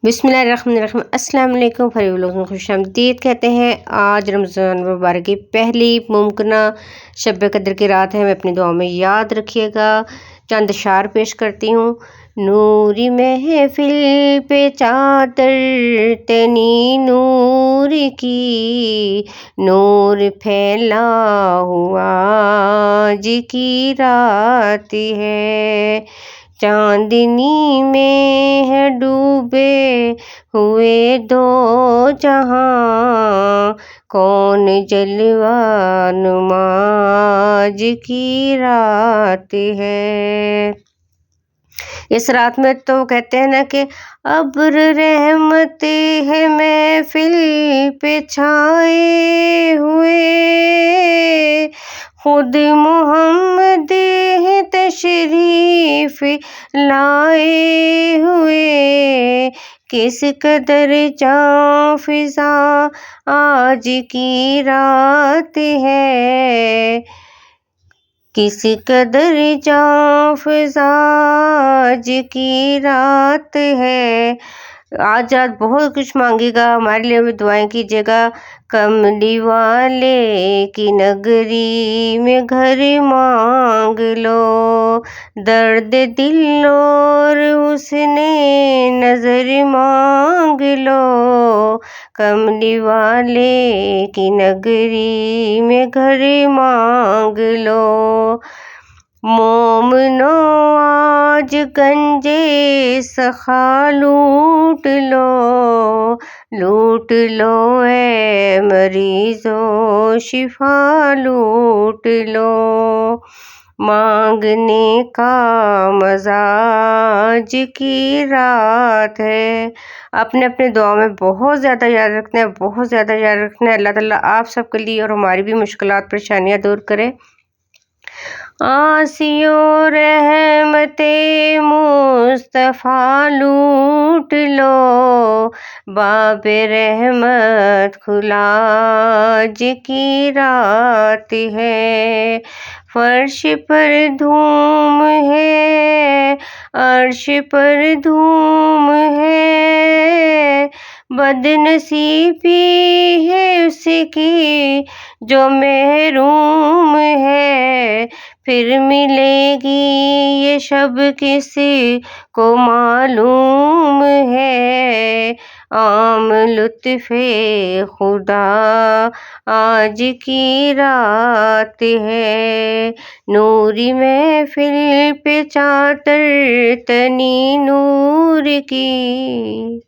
बिस्मिल्लाहिर्रहमानिर्रहीम। अस्सलाम वालेकुम फरीब लोग में खुश आमदीद कहते हैं। आज रमज़ान मुबारक की पहली मुमकिना शब कदर की रात है। मैं अपनी दुआ में याद रखिएगा। चंद अशार पेश करती हूँ। नूरी महफिल पे चादर तनी नूर की, नूर फैला हुआ आज की रात है। चांदनी में है डूबे हुए दो जहां, कौन जलवा नुमाज की रात है। इस रात में तो कहते हैं ना कि अब्र रहमत है महफिल पे छाए हुए, खुद मोहम्मद है तशरीफ लाए हुए। किस कदर जां फिजा आज की रात है, किस कदर जां फिजा आज की रात है। आज बहुत कुछ मांगेगा, हमारे लिए भी दुआएं कीजिएगा। कमली वाले की नगरी में घर मांग लो, दर्द दिल और उसने नजर मांग लो। कमली वाले की नगरी में घर मांग लो। मोमनो आज गंजे सखा लूट लो, लूट लो ए मरीजो शिफा लूट लो। मांगने का मजा आज की रात है। अपने अपने दुआ में बहुत ज़्यादा याद रखना है, बहुत ज़्यादा याद रखना है। अल्लाह ताला आप सबके लिए और हमारी भी मुश्किलात परेशानियां दूर करे। आसियो रहमते मुस्तफ़ा लूट लो, बाबे रहमत खुला आज की रात है। फर्श पर धूम है, अर्श पर धूम है, बदनसीबी है उसकी जो महरूम है। फिर मिलेगी ये शब किसी को मालूम है, आम लुत्फ़े खुदा आज की रात है। नूरी महफिल पे चादर तनी नूर की।